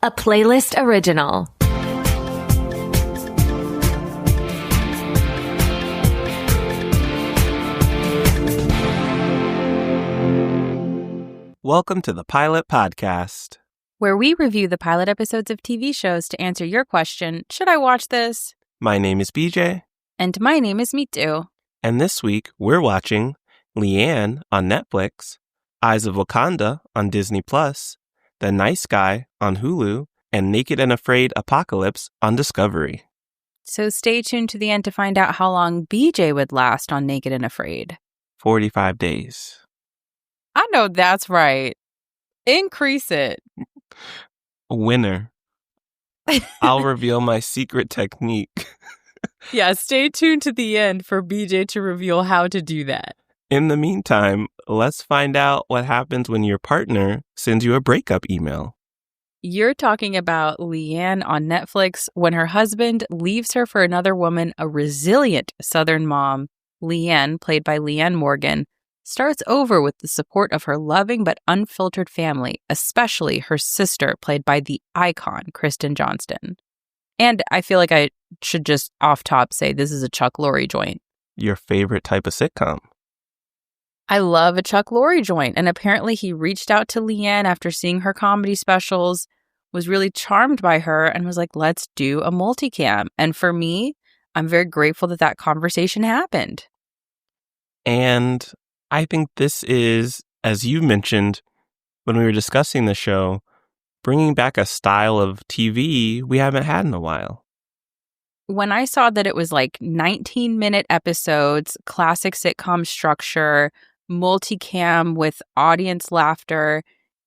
a Playlyst original. Welcome to the Pilot Podcast, where we review the pilot episodes of TV shows to answer your question, should I watch this? My name is BJ. And my name is Mitu. And this week, we're watching Leanne on Netflix, Eyes of Wakanda on Disney+, The Nice Guy on Hulu, and Naked and Afraid Apocalypse on Discovery. So stay tuned to the end to find out how long BJ would last on Naked and Afraid. 45 days. I know that's right. Increase it. Winner. I'll reveal my secret technique. Yeah, stay tuned to the end for BJ to reveal how to do that. In the meantime, let's find out what happens when your partner sends you a breakup email. You're talking about Leanne on Netflix when her husband leaves her for another woman. A resilient Southern mom, Leanne, played by Leanne Morgan, starts over with the support of her loving but unfiltered family, especially her sister, played by the icon Kristen Johnston. And I feel like I should just off top say this is a Chuck Lorre joint. Your favorite type of sitcom. I love a Chuck Lorre joint, and apparently he reached out to Leanne after seeing her comedy specials, was really charmed by her, and was like, let's do a multicam. And for me, I'm very grateful that that conversation happened. And I think this is, as you mentioned when we were discussing the show, bringing back a style of TV we haven't had in a while. When I saw that it was like 19-minute episodes, classic sitcom structure, multicam with audience laughter,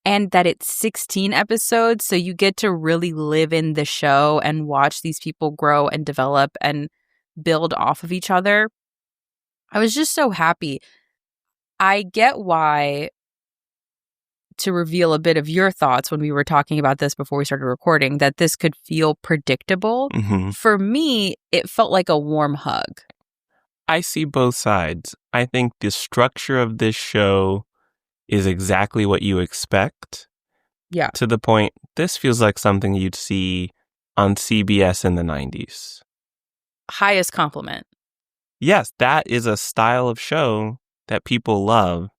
and that it's 16 episodes, so you get to really live in the show and watch these people grow and develop and build off of each other, I was just so happy. I get why, to reveal a bit of your thoughts when we were talking about this before we started recording, that this could feel predictable. Mm-hmm. For me, it felt like a warm hug. I see both sides. I think the structure of this show is exactly what you expect. Yeah. To the point, this feels like something you'd see on CBS in the 90s. Highest compliment. Yes, that is a style of show that people love.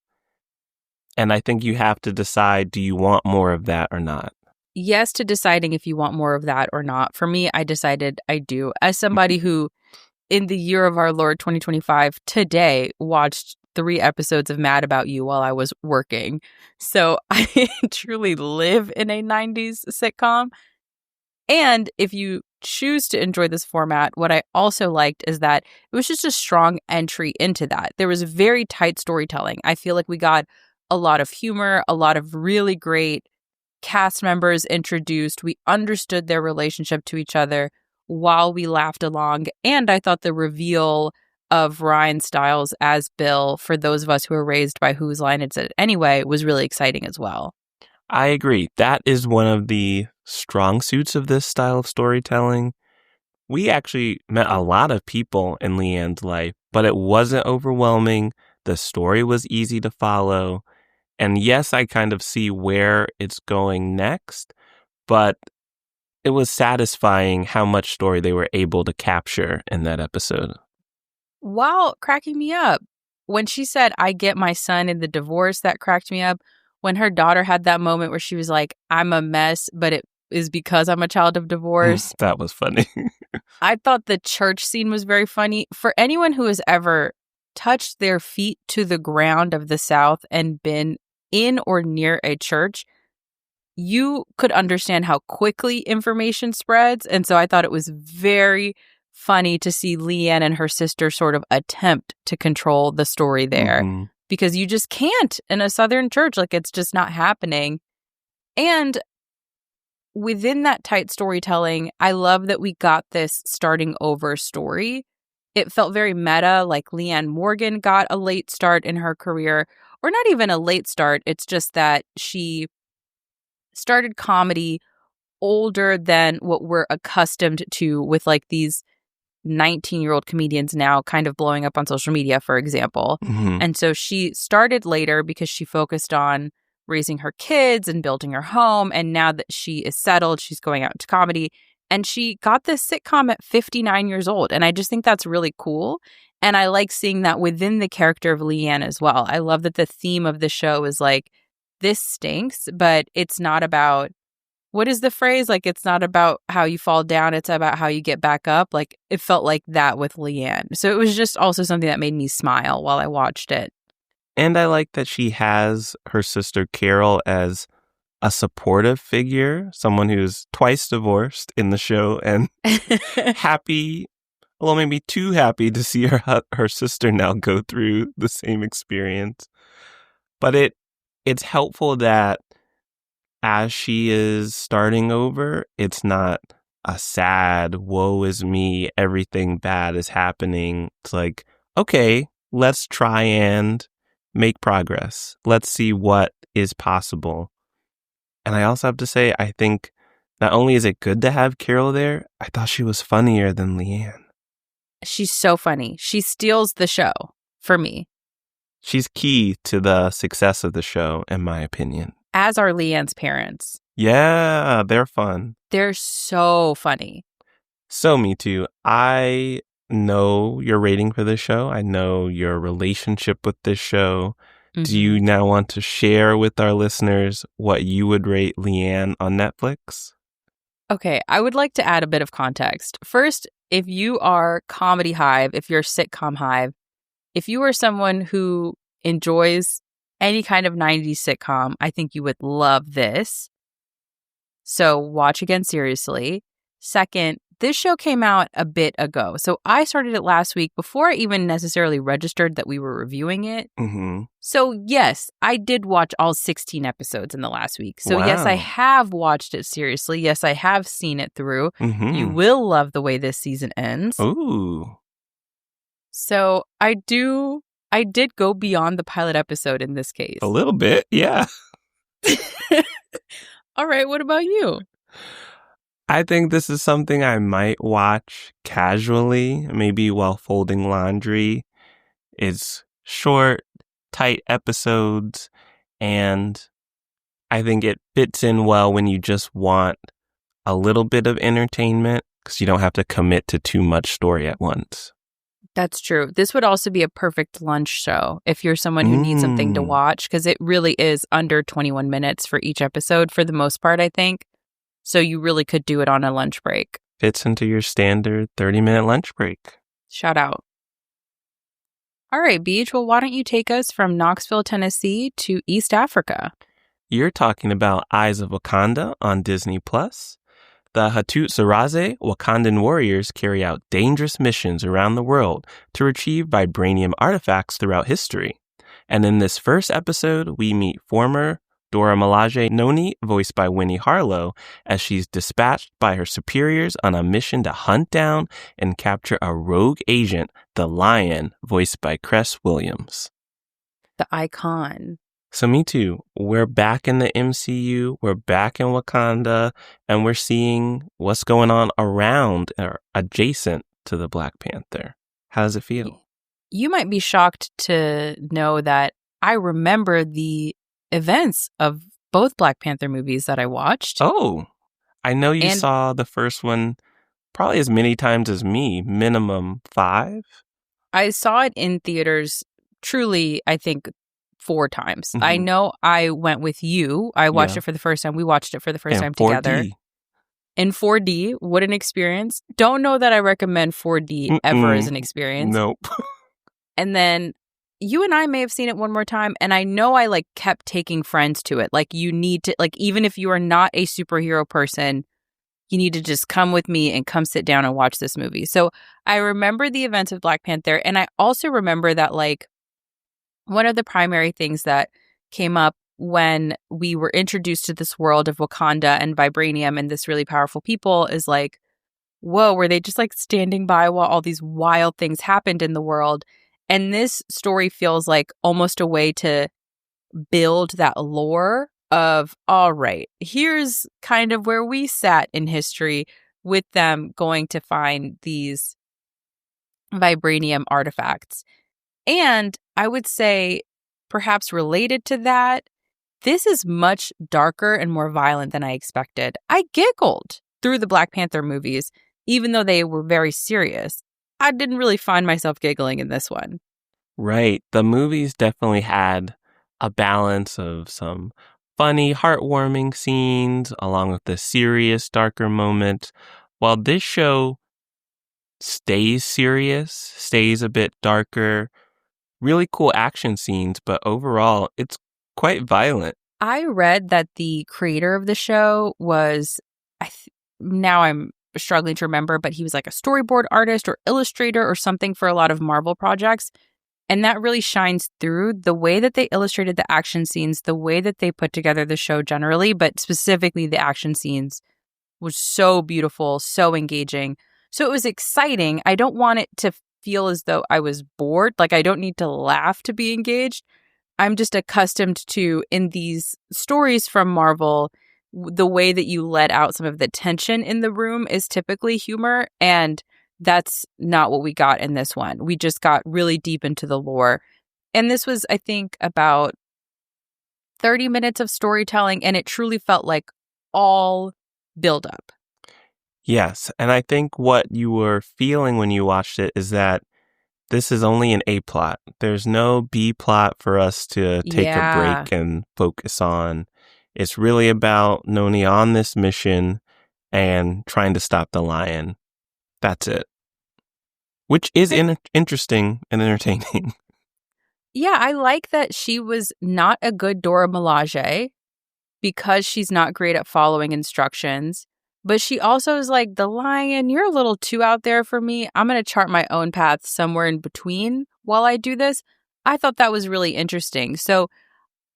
And I think you have to decide, do you want more of that or not? Yes to deciding if you want more of that or not. For me, I decided I do. As somebody who, in the year of our Lord 2025, today watched 3 episodes of Mad About You while I was working. So I truly live in a 90s sitcom. And if you choose to enjoy this format, what I also liked is that it was just a strong entry into that. There was very tight storytelling. I feel like we got a lot of humor, a lot of really great cast members introduced. We understood their relationship to each other while we laughed along. And I thought the reveal of Ryan Stiles as Bill, for those of us who were raised by Whose Line Is It Anyway, was really exciting as well. I agree. That is one of the strong suits of this style of storytelling. We actually met a lot of people in Leanne's life, but it wasn't overwhelming. The story was easy to follow. And yes, I kind of see where it's going next, but it was satisfying how much story they were able to capture in that episode. While cracking me up, when she said, I get my son in the divorce, that cracked me up. When her daughter had that moment where she was like, I'm a mess, but it is because I'm a child of divorce. That was funny. I thought the church scene was very funny. For anyone who has ever touched their feet to the ground of the South and been in or near a church, you could understand how quickly information spreads. And so I thought it was very funny to see Leanne and her sister sort of attempt to control the story there. Mm-hmm. Because you just can't in a Southern church. Like, it's just not happening. And within that tight storytelling, I love that we got this starting over story. It felt very meta, like Leanne Morgan got a late start in her career, or not even a late start. It's just that she started comedy older than what we're accustomed to with like these 19-year-old comedians now kind of blowing up on social media, for example. Mm-hmm. And so she started later because she focused on raising her kids and building her home. And now that she is settled, she's going out into comedy. And she got this sitcom at 59 years old. And I just think that's really cool. And I like seeing that within the character of Leanne as well. I love that the theme of the show is like, this stinks, but it's not about, what is the phrase? Like, it's not about how you fall down. It's about how you get back up. Like, it felt like that with Leanne. So it was just also something that made me smile while I watched it. And I like that she has her sister Carol as a supportive figure, someone who's twice divorced in the show and happy, well, maybe too happy to see her sister now go through the same experience. But it's helpful that as she is starting over, it's not a sad, woe is me, everything bad is happening. It's like, okay, let's try and make progress. Let's see what is possible. And I also have to say, I think not only is it good to have Carol there, I thought she was funnier than Leanne. She's so funny. She steals the show for me. She's key to the success of the show, in my opinion. As are Leanne's parents. Yeah, they're fun. They're so funny. So me too. I know your rating for this show. I know your relationship with this show. Mm-hmm. Do you now want to share with our listeners what you would rate Leanne on Netflix? Okay, I would like to add a bit of context. First, if you are Comedy Hive, if you're Sitcom Hive, if you are someone who enjoys any kind of 90s sitcom, I think you would love this. So watch again seriously. Second, this show came out a bit ago. So I started it last week before I even necessarily registered that we were reviewing it. Mm-hmm. So yes, I did watch all 16 episodes in the last week. So wow. Yes, I have watched it seriously. Yes, I have seen it through. Mm-hmm. You will love the way this season ends. Ooh. So I did go beyond the pilot episode in this case. A little bit, yeah. All right, what about you? I think this is something I might watch casually, maybe while folding laundry. It's short, tight episodes, and I think it fits in well when you just want a little bit of entertainment because you don't have to commit to too much story at once. That's true. This would also be a perfect lunch show if you're someone who needs something to watch, because it really is under 21 minutes for each episode for the most part, I think. So you really could do it on a lunch break. Fits into your standard 30-minute lunch break. Shout out. All right, Beach. Well, why don't you take us from Knoxville, Tennessee to East Africa? You're talking about Eyes of Wakanda on Disney+. The Hattusaraze Wakandan warriors carry out dangerous missions around the world to retrieve vibranium artifacts throughout history. And in this first episode, we meet former Dora Milaje Noni, voiced by Winnie Harlow, as she's dispatched by her superiors on a mission to hunt down and capture a rogue agent, the Lion, voiced by Cress Williams. The icon. So me too. We're back in the MCU, we're back in Wakanda, and we're seeing what's going on around or adjacent to the Black Panther. How does it feel? You might be shocked to know that I remember the events of both Black Panther movies that I watched. Oh, I know you saw the first one probably as many times as me, minimum 5. I saw it in theaters truly, I think, 4 times. Mm-hmm. I know I went with you. I watched it for the first time. We watched it for the first time 4D. Together. In 4D, what an experience. Don't know that I recommend 4D ever as an experience. Nope. And then you and I may have seen it one more time, and I know I kept taking friends to it. You need to, even if you are not a superhero person, you need to just come with me and come sit down and watch this movie. So I remember the events of Black Panther, and I also remember that one of the primary things that came up when we were introduced to this world of Wakanda and vibranium and this really powerful people is whoa, were they just standing by while all these wild things happened in the world? And this story feels like almost a way to build that lore of, all right, here's kind of where we sat in history with them going to find these vibranium artifacts. And I would say perhaps related to that this is much darker and more violent than I expected. I giggled through the Black Panther movies, even though they were very serious. I didn't really find myself giggling in this one. Right. The movies definitely had a balance of some funny, heartwarming scenes along with the serious, darker moments. While this show stays serious, stays a bit darker, really cool action scenes, but overall, it's quite violent. I read that the creator of the show was, now I'm struggling to remember, but he was like a storyboard artist or illustrator or something for a lot of Marvel projects. And that really shines through the way that they illustrated the action scenes, the way that they put together the show generally, but specifically the action scenes was so beautiful, so engaging. So it was exciting. I don't want it to feel as though I was bored. Like I don't need to laugh to be engaged. I'm just accustomed to, in these stories from Marvel, the way that you let out some of the tension in the room is typically humor. And that's not what we got in this one. We just got really deep into the lore. And this was, I think, about 30 minutes of storytelling, and it truly felt like all buildup. Yes, and I think what you were feeling when you watched it is that this is only an A plot. There's no B plot for us to take a break and focus on. It's really about Noni on this mission and trying to stop the lion. That's it. Which is interesting and entertaining. Yeah, I like that she was not a good Dora Milaje because she's not great at following instructions. But she also is like, the lion, you're a little too out there for me. I'm going to chart my own path somewhere in between while I do this. I thought that was really interesting. So,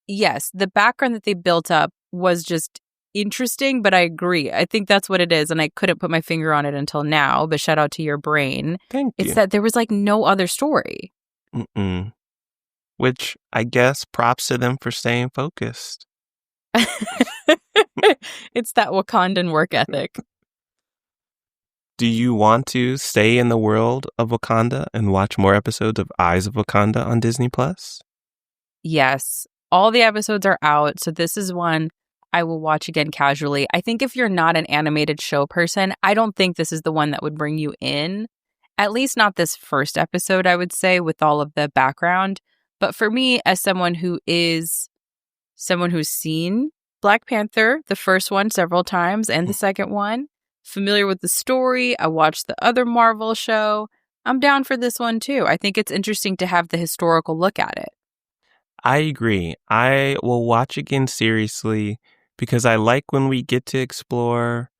yes, the background that they built up was just interesting, but I agree. I think that's what it is. And I couldn't put my finger on it until now, but shout out to your brain. Thank you. It's that there was like no other story. Which I guess props to them for staying focused. It's that Wakandan work ethic. Do you want to stay in the world of Wakanda and watch more episodes of Eyes of Wakanda on Disney Plus? Yes. All the episodes are out, so this is one I will watch again casually. I think if you're not an animated show person, I don't think this is the one that would bring you in. At least not this first episode, I would say, with all of the background. But for me, as someone who's seen Black Panther, the first one several times, and the second one, familiar with the story, I watched the other Marvel show, I'm down for this one too. I think it's interesting to have the historical look at it. I agree. I will watch again seriously because I like when we get to explore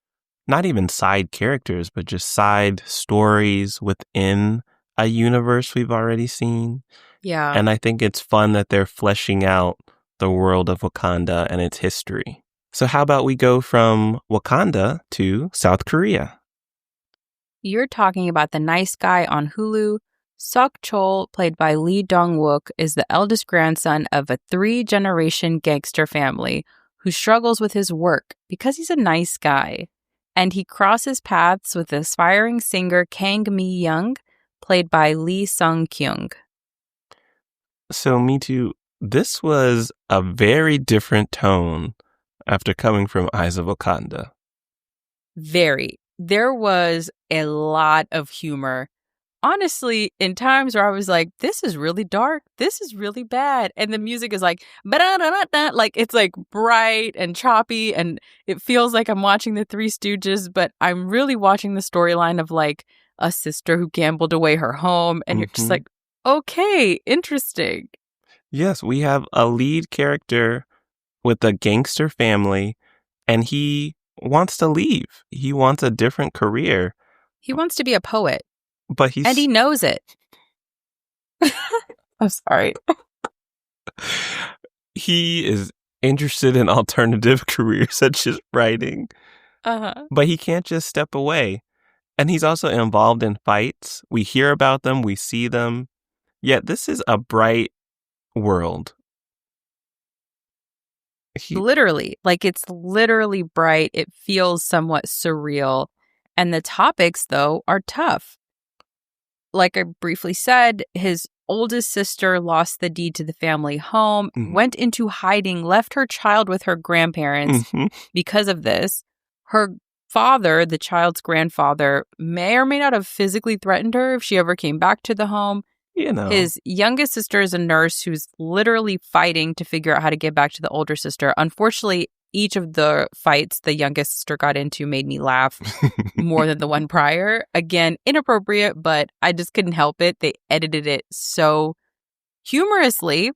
not even side characters, but just side stories within a universe we've already seen. Yeah. And I think it's fun that they're fleshing out the world of Wakanda and its history. So how about we go from Wakanda to South Korea? You're talking about The Nice Guy on Hulu. Sok Chol, played by Lee Dong-wook, is the eldest grandson of a 3-generation gangster family who struggles with his work because he's a nice guy. And he crosses paths with aspiring singer Kang Mi-young, played by Lee Sung-kyung. So me too. This was a very different tone after coming from Eyes of Wakanda. Very. There was a lot of humor. Honestly, in times where I was like, this is really dark, this is really bad. And the music is like, like it's like bright and choppy. And it feels like I'm watching the Three Stooges, but I'm really watching the storyline of like a sister who gambled away her home. And you're just like, okay, interesting. Yes, we have a lead character with a gangster family, and he wants to leave. He wants a different career. He wants to be a poet. But and he knows it. I'm sorry. He is interested in alternative careers such as writing. But he can't just step away. And he's also involved in fights. We hear about them. We see them. Yet this is a bright world. Literally. Like, it's literally bright. It feels somewhat surreal. And the topics, though, are tough. Like I briefly said, his oldest sister lost the deed to the family home, Mhm. went into hiding, left her child with her grandparents because of this. Her father, the child's grandfather, may or may not have physically threatened her if she ever came back to the home. His youngest sister is a nurse who's literally fighting to figure out how to get back to the older sister. Unfortunately, each of the fights the youngest sister got into made me laugh more than the one prior. Again, inappropriate, but I just couldn't help it. They edited it so humorously.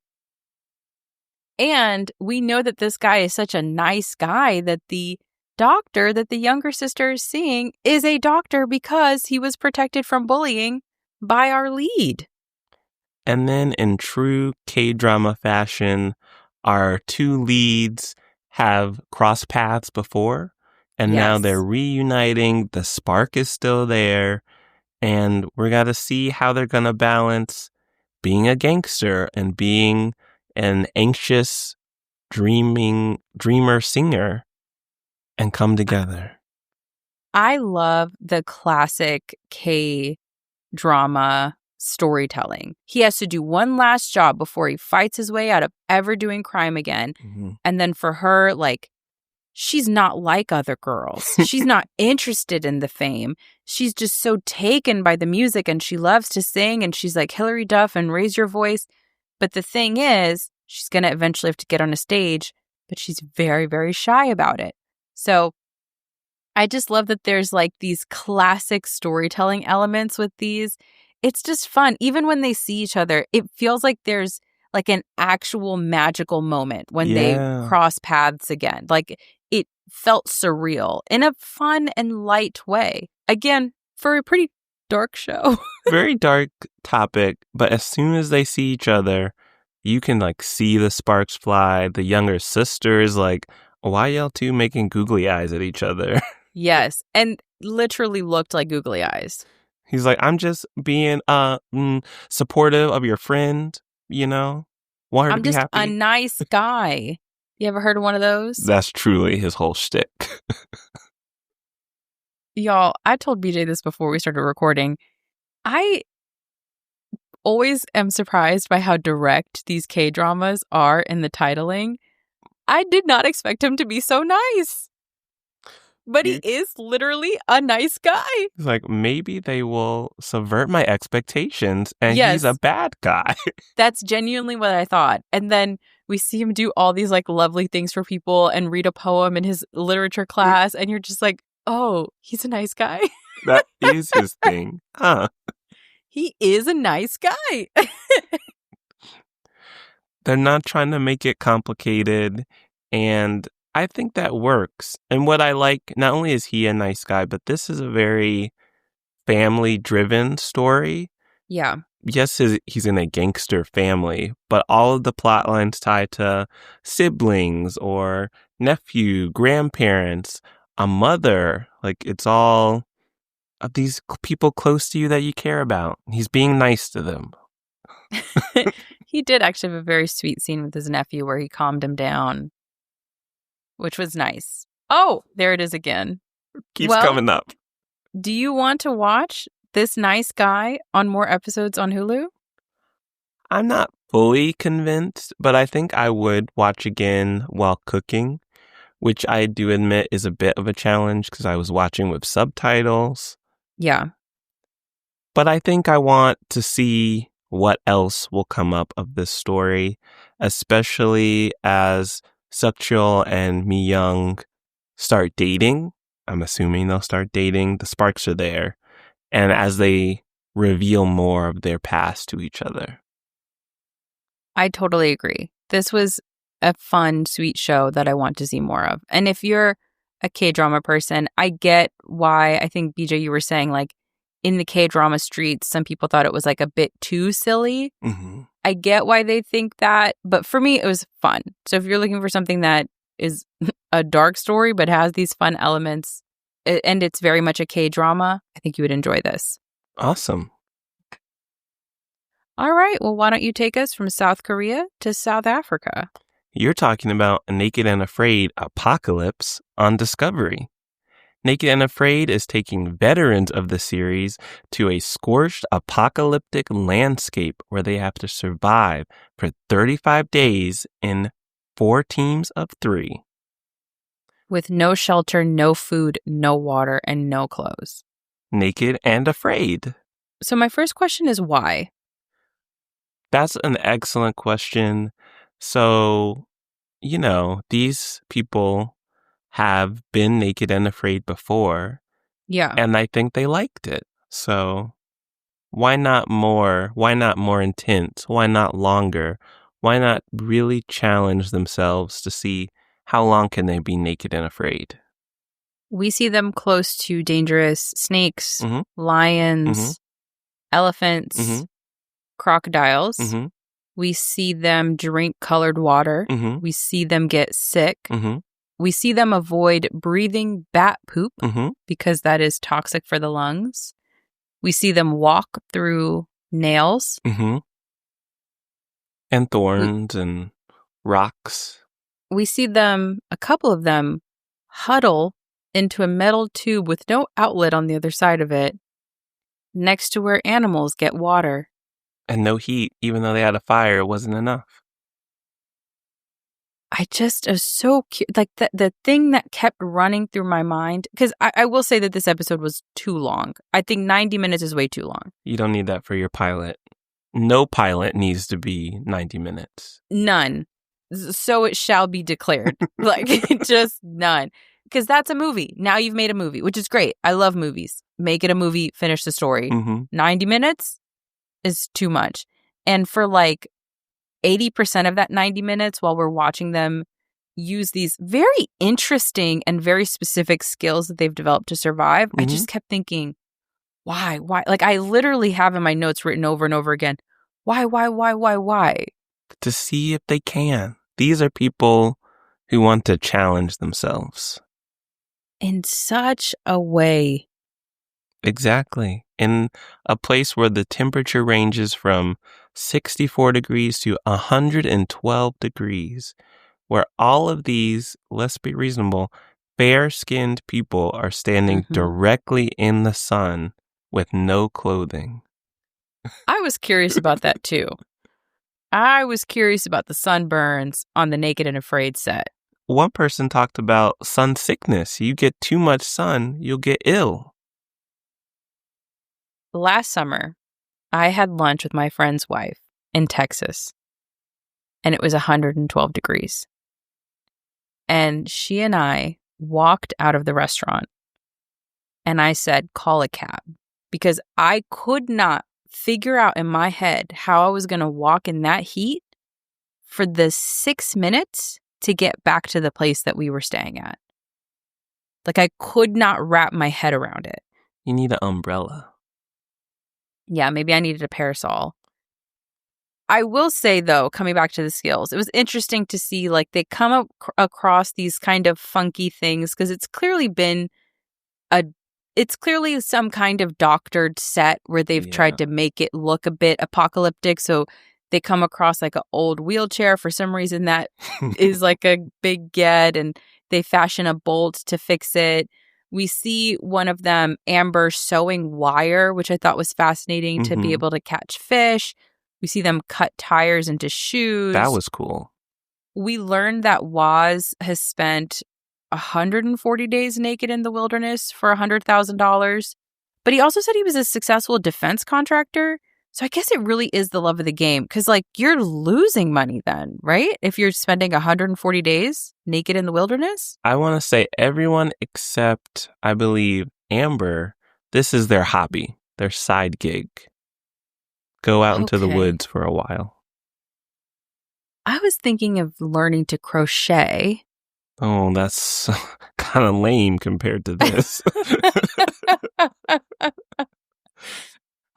And we know that this guy is such a nice guy that the doctor that the younger sister is seeing is a doctor because he was protected from bullying by our lead. And then in true K-drama fashion, our two leads have crossed paths before, and now they're reuniting. The spark is still there, and we're going to see how they're going to balance being a gangster and being an anxious, dreamer singer and come together. I love the classic K-drama storytelling. He has to do one last job before he fights his way out of ever doing crime again. And then for her, like, she's not like other girls. She's not interested in the fame. She's just so taken by the music and she loves to sing and she's like Hilary Duff and Raise Your Voice. But the thing is, she's going to eventually have to get on a stage, but she's very, very shy about it. So I just love that there's like these classic storytelling elements with these. It's just fun. Even when they see each other, it feels like there's like an actual magical moment when they cross paths again. Like it felt surreal in a fun and light way. Again, for a pretty dark show. Very dark topic, but as soon as they see each other, you can like see the sparks fly. The younger sister is like, why y'all two making googly eyes at each other? Yes, and literally looked like googly eyes. He's like, I'm just being supportive of your friend, you know? Want her to be happy. I'm just a nice guy. You ever heard of one of those? That's truly his whole shtick. Y'all, I told BJ this before we started recording. I always am surprised by how direct these K-dramas are in the titling. I did not expect him to be so nice. But he is literally a nice guy. He's like, maybe they will subvert my expectations and he's a bad guy. That's genuinely what I thought. And then we see him do all these like lovely things for people and read a poem in his literature class. And you're just like, oh, he's a nice guy. That is his thing. Huh. He is a nice guy. They're not trying to make it complicated. And I think that works. And what I like, not only is he a nice guy, but this is a very family-driven story. Yeah. Yes, he's in a gangster family, but all of the plot lines tied to siblings or nephew, grandparents, a mother, like it's all of these people close to you that you care about. He's being nice to them. He did actually have a very sweet scene with his nephew where he calmed him down, which was nice. Oh, there it is again. Keeps coming up. Do you want to watch this nice guy on more episodes on Hulu? I'm not fully convinced, but I think I would watch again while cooking, which I do admit is a bit of a challenge because I was watching with subtitles. Yeah. But I think I want to see what else will come up of this story, especially as Sukchul and Mi Young start dating. I'm assuming they'll start dating. The sparks are there. And as they reveal more of their past to each other. I totally agree. This was a fun, sweet show that I want to see more of. And if you're a K-drama person, I get why. I think, BJ, you were saying, like, in the K-drama streets, some people thought it was, like, a bit too silly. Mm-hmm. I get why they think that, but for me, it was fun. So if you're looking for something that is a dark story but has these fun elements, and it's very much a K-drama, I think you would enjoy this. Awesome. All right. Well, why don't you take us from South Korea to South Africa? You're talking about Naked and Afraid Apocalypse on Discovery. Naked and Afraid is taking veterans of the series to a scorched apocalyptic landscape where they have to survive for 35 days in 4 teams of 3. With no shelter, no food, no water, and no clothes. Naked and Afraid. So my first question is why? That's an excellent question. So, these people have been naked and afraid before. Yeah. And I think they liked it. So why not more? Why not more intense? Why not longer? Why not really challenge themselves to see how long can they be naked and afraid? We see them close to dangerous snakes, Mhm. lions, Mhm. elephants, Mhm. crocodiles. Mhm. We see them drink colored water. Mhm. We see them get sick. Mhm. We see them avoid breathing bat poop Mhm. because that is toxic for the lungs. We see them walk through nails. Mhm. And thorns and rocks. We see them, a couple of them, huddle into a metal tube with no outlet on the other side of it, next to where animals get water. And no heat, even though they had a fire, it wasn't enough. I just was so like the thing that kept running through my mind, because I will say that this episode was too long. I think 90 minutes is way too long. You don't need that for your pilot. No pilot needs to be 90 minutes. None. So it shall be declared. Like, just none. Because that's a movie. Now you've made a movie, which is great. I love movies. Make it a movie, finish the story. Mm-hmm. 90 minutes is too much. And for like 80% of that 90 minutes while we're watching them use these very interesting and very specific skills that they've developed to survive, I just kept thinking, why? Like, I literally have in my notes written over and over again, why? To see if they can. These are people who want to challenge themselves. In such a way. Exactly. In a place where the temperature ranges from 64 degrees to 112 degrees, where all of these, let's be reasonable, fair-skinned people are standing directly in the sun with no clothing. I was curious about that too. I was curious about the sunburns on the Naked and Afraid set. One person talked about sun sickness. You get too much sun, you'll get ill. Last summer, I had lunch with my friend's wife in Texas, and it was 112 degrees. And she and I walked out of the restaurant, and I said, call a cab, because I could not figure out in my head how I was going to walk in that heat for the 6 minutes to get back to the place that we were staying at. Like, I could not wrap my head around it. You need an umbrella. Yeah, maybe I needed a parasol. I will say, though, coming back to the skills, it was interesting to see, like, they come across these kind of funky things, because it's clearly some kind of doctored set where they've tried to make it look a bit apocalyptic. So they come across like an old wheelchair for some reason that is like a big get, and they fashion a bolt to fix it. We see one of them, Amber, sewing wire, which I thought was fascinating to be able to catch fish. We see them cut tires into shoes. That was cool. We learned that Waz has spent 140 days naked in the wilderness for $100,000. But he also said he was a successful defense contractor. So I guess it really is the love of the game, because, like, you're losing money then, right? If you're spending 140 days naked in the wilderness. I want to say everyone except, I believe, Amber, this is their hobby, their side gig. Go out into the woods for a while. I was thinking of learning to crochet. Oh, that's kind of lame compared to this.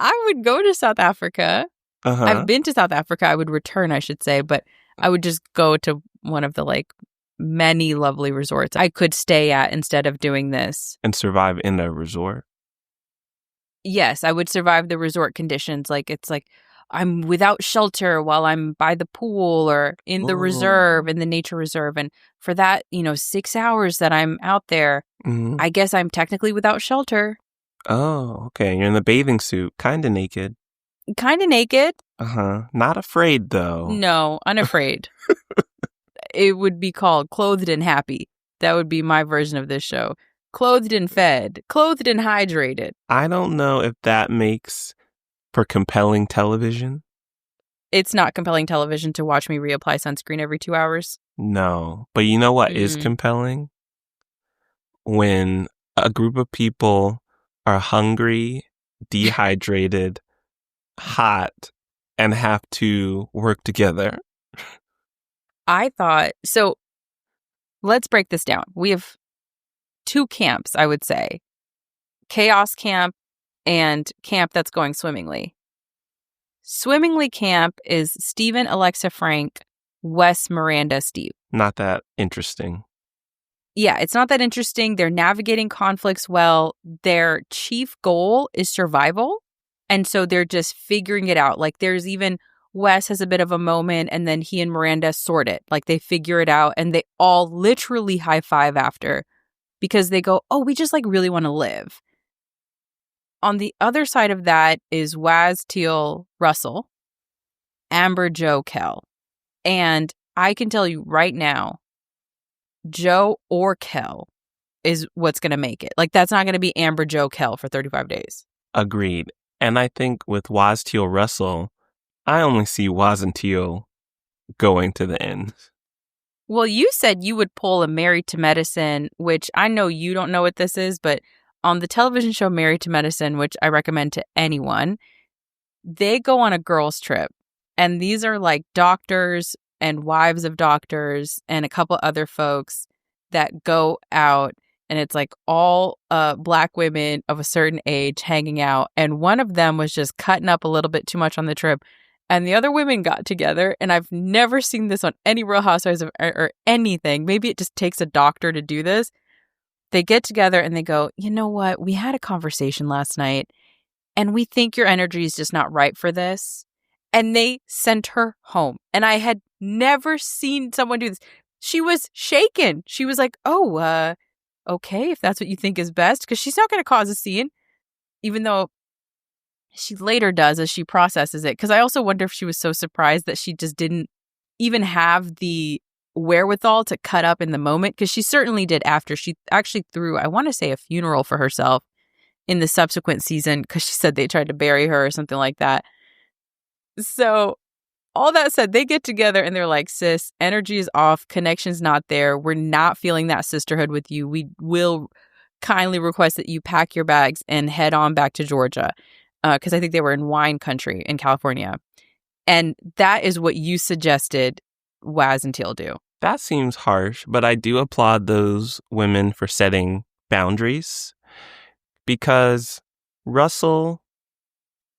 I would go to South Africa. I've been to South Africa. I would return, I should say, but I would just go to one of the, like, many lovely resorts I could stay at instead of doing this. And survive in a resort? Yes, I would survive the resort conditions. Like, it's like I'm without shelter while I'm by the pool or in the reserve, in the nature reserve. And for that, 6 hours that I'm out there, Mhm. I guess I'm technically without shelter. Oh, okay. You're in the bathing suit, kind of naked. Kind of naked. Uh-huh. Not afraid, though. No, unafraid. It would be called Clothed and Happy. That would be my version of this show. Clothed and fed. Clothed and hydrated. I don't know if that makes for compelling television. It's not compelling television to watch me reapply sunscreen every 2 hours. No. But you know what is compelling? When a group of people are hungry, dehydrated, hot, and have to work together. I thought, so let's break this down. We have 2 camps, I would say. Chaos camp and camp that's going swimmingly. Swimmingly camp is Steven, Alexa, Frank, Wes, Miranda, Steve. Not that interesting. Yeah, it's not that interesting. They're navigating conflicts well. Their chief goal is survival. And so they're just figuring it out. Like there's even Wes has a bit of a moment and then he and Miranda sort it. Like they figure it out and they all literally high five after because they go, oh, we just like really want to live. On the other side of that is Waz, Teal, Russell, Amber, Joe, Kel. And I can tell you right now, Joe or Kel is what's going to make it. Like that's not going to be Amber, Joe, Kel for 35 days. Agreed. And I think with Waz, Teal, Russell, I only see Waz and Teal going to the end. Well, you said you would pull a Married to Medicine, which I know you don't know what this is, but on the television show Married to Medicine, which I recommend to anyone, they go on a girls' trip. And these are like doctors and wives of doctors and a couple other folks that go out. And it's like all Black women of a certain age hanging out. And one of them was just cutting up a little bit too much on the trip. And the other women got together. And I've never seen this on any Real Housewives or anything. Maybe it just takes a doctor to do this. They get together and they go, you know what? We had a conversation last night and we think your energy is just not right for this. And they sent her home. And I had never seen someone do this. She was shaken. She was like, oh, okay, if that's what you think is best, because she's not going to cause a scene, even though she later does as she processes it. Because I also wonder if she was so surprised that she just didn't even have the wherewithal to cut up in the moment, because she certainly did after. She actually threw, I want to say, a funeral for herself in the subsequent season because she said they tried to bury her or something like that. So all that said, they get together and they're like, sis, energy is off. Connection's not there. We're not feeling that sisterhood with you. We will kindly request that you pack your bags and head on back to Georgia. Because I think they were in wine country in California. And that is what you suggested Waz and Teal do. That seems harsh, but I do applaud those women for setting boundaries. Because Russell,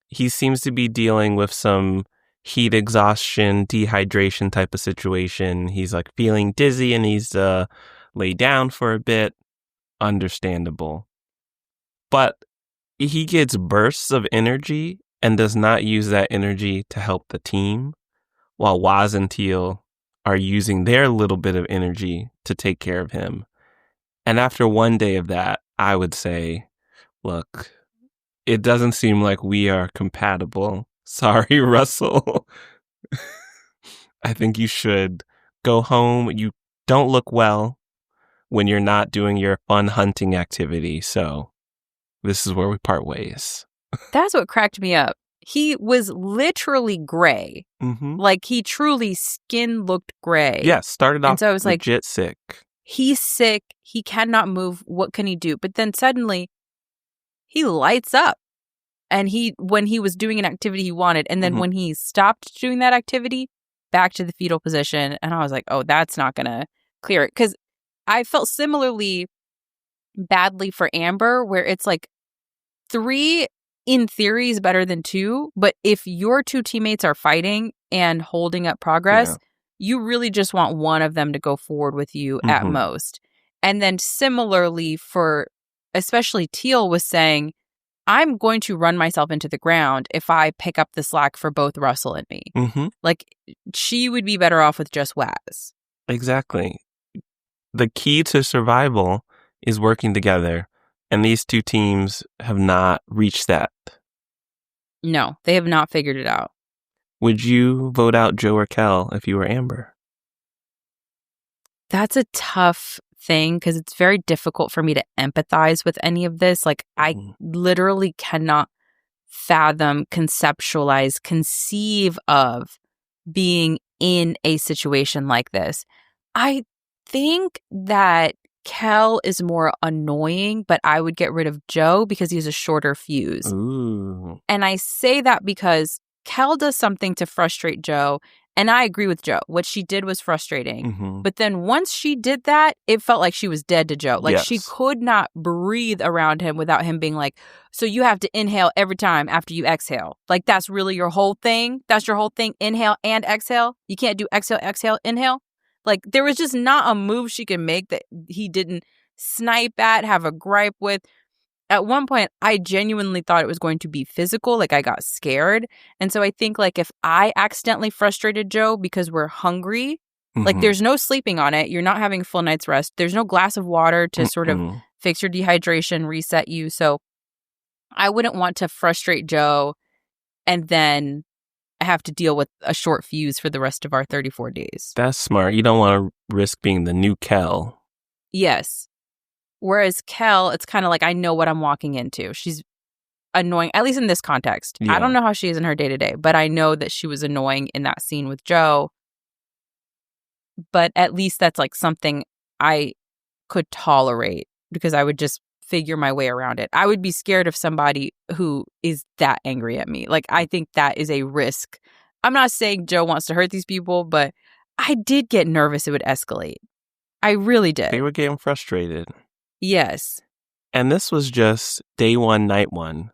he seems to be dealing with some heat exhaustion, dehydration type of situation. He's like feeling dizzy and he's lay down for a bit. Understandable. But he gets bursts of energy and does not use that energy to help the team, while Waz and Teal are using their little bit of energy to take care of him. And after one day of that, I would say, look, it doesn't seem like we are compatible. Sorry, Russell. I think you should go home. You don't look well when you're not doing your fun hunting activity. So this is where we part ways. That's what cracked me up. He was literally gray. Mm-hmm. Like he truly skin looked gray. Yeah, started off so I was legit like, sick. He's sick. He cannot move. What can he do? But then suddenly he lights up. And when he was doing an activity he wanted, and then when he stopped doing that activity, back to the fetal position. And I was like, oh, that's not going to clear it. Because I felt similarly badly for Amber, where it's like 3 in theory is better than 2. But if your 2 teammates are fighting and holding up progress, you really just want one of them to go forward with you at most. And then similarly for, especially Teal was saying, I'm going to run myself into the ground if I pick up the slack for both Russell and me. Like, she would be better off with just Waz. Exactly. The key to survival is working together, and these two teams have not reached that. No, they have not figured it out. Would you vote out Joe or Kel if you were Amber? That's a tough thing because it's very difficult for me to empathize with any of this. Like, I literally cannot fathom, conceptualize, conceive of being in a situation like this. I think that Kel is more annoying, but I would get rid of Joe because he's a shorter fuse. Ooh. And I say that because Kel does something to frustrate Joe, and I agree with Joe. What she did was frustrating. Mm-hmm. But then once she did that, it felt like she was dead to Joe. Like, she could not breathe around him without him being like, so you have to inhale every time after you exhale. Like, that's really your whole thing? That's your whole thing? Inhale and exhale? You can't do exhale, exhale, inhale? Like, there was just not a move she could make that he didn't snipe at, have a gripe with. At one point, I genuinely thought it was going to be physical. Like, I got scared. And so I think, like, if I accidentally frustrated Joe because we're hungry, like, there's no sleeping on it. You're not having a full night's rest. There's no glass of water to sort of fix your dehydration, reset you. So I wouldn't want to frustrate Joe and then have to deal with a short fuse for the rest of our 34 days. That's smart. You don't want to risk being the new Kel. Yes. Whereas Kel, it's kind of like, I know what I'm walking into. She's annoying, at least in this context. Yeah. I don't know how she is in her day-to-day, but I know that she was annoying in that scene with Joe. But at least that's like something I could tolerate because I would just figure my way around it. I would be scared of somebody who is that angry at me. Like, I think that is a risk. I'm not saying Joe wants to hurt these people, but I did get nervous it would escalate. I really did. They were getting frustrated. Yes. And this was just day one, night one.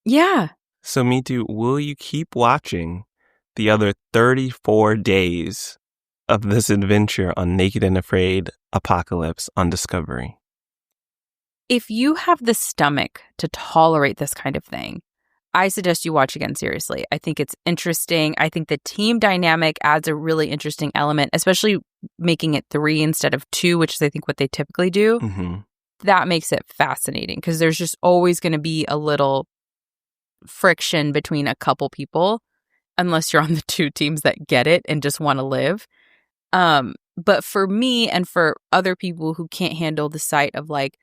Yeah. So, Mitu, will you keep watching the other 34 days of this adventure on Naked and Afraid Apocalypse on Discovery? If you have the stomach to tolerate this kind of thing, I suggest you watch again seriously. I think it's interesting. I think the team dynamic adds a really interesting element, especially making it 3 instead of 2, which is, I think, what they typically do. Mm-hmm. That makes it fascinating because there's just always going to be a little friction between a couple people, unless you're on the 2 teams that get it and just want to live. But for me and for other people who can't handle the sight of, like,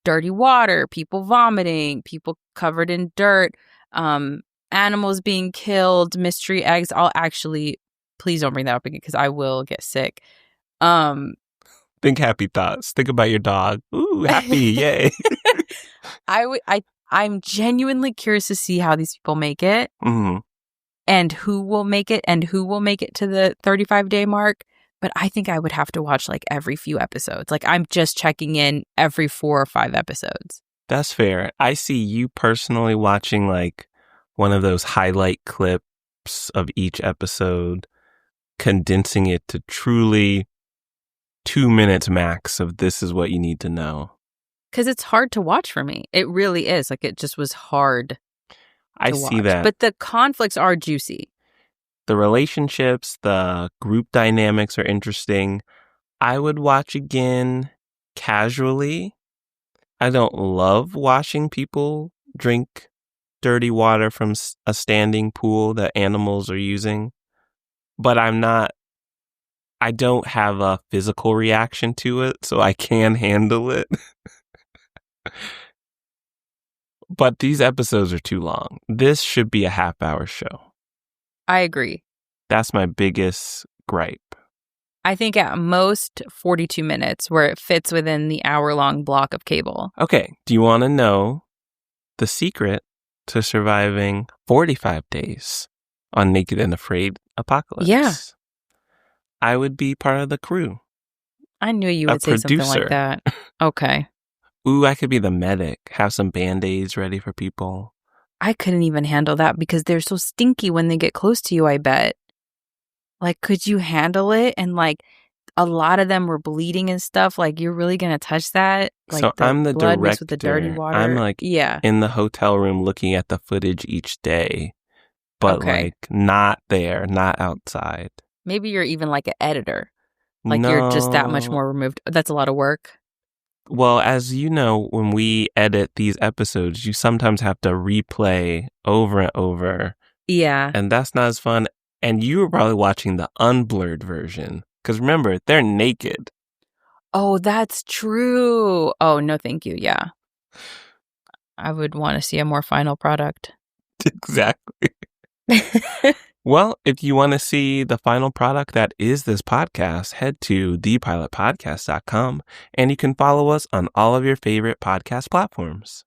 dirty water, people vomiting, people covered in dirt, animals being killed, mystery eggs, please don't bring that up again because I will get sick. Think happy thoughts. Think about your dog. Ooh, happy, yay. I'm genuinely curious to see how these people make it, and who will make it, to the 35-day mark. But I think I would have to watch, like, every few episodes. Like, I'm just checking in every 4 or 5 episodes. That's fair. I see you personally watching, like, one of those highlight clips of each episode, condensing it to truly 2 minutes max of this is what you need to know. Because it's hard to watch for me. It really is. Like, it just was hard I to see watch. that. But the conflicts are juicy. The relationships, the group dynamics are interesting. I would watch again casually. I don't love watching people drink dirty water from a standing pool that animals are using. But I don't have a physical reaction to it, so I can handle it. But these episodes are too long. This should be a half-hour show. I agree. That's my biggest gripe. I think at most 42 minutes where it fits within the hour-long block of cable. Okay, do you want to know the secret to surviving 45 days on Naked and Afraid Apocalypse? Yeah. I would be part of the crew. I knew you would say something like that. Okay. Ooh, I could be the medic. Have some Band-Aids ready for people. I couldn't even handle that because they're so stinky when they get close to you, I bet. Like, could you handle it? And, like, a lot of them were bleeding and stuff. Like, you're really going to touch that? Like, so I'm the blood director. mixed with the dirty water. I'm, like, in the hotel room looking at the footage each day. But, like, not there, not outside. Maybe you're even, like, an editor. Like, you're just that much more removed. That's a lot of work. Well, as you know, when we edit these episodes, you sometimes have to replay over and over. Yeah. And that's not as fun. And you were probably watching the unblurred version. Because remember, they're naked. Oh, that's true. Oh, no, thank you. Yeah. I would want to see a more final product. Exactly. Well, if you want to see the final product that is this podcast, head to thepilotpodcast.com and you can follow us on all of your favorite podcast platforms.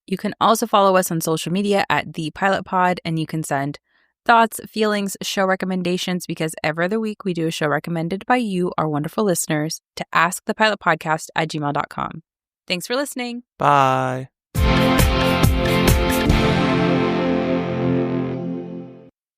You can also follow us on social media at The Pilot Pod, and you can send thoughts, feelings, show recommendations, because every other week we do a show recommended by you, our wonderful listeners, to askthepilotpodcast@gmail.com. Thanks for listening. Bye.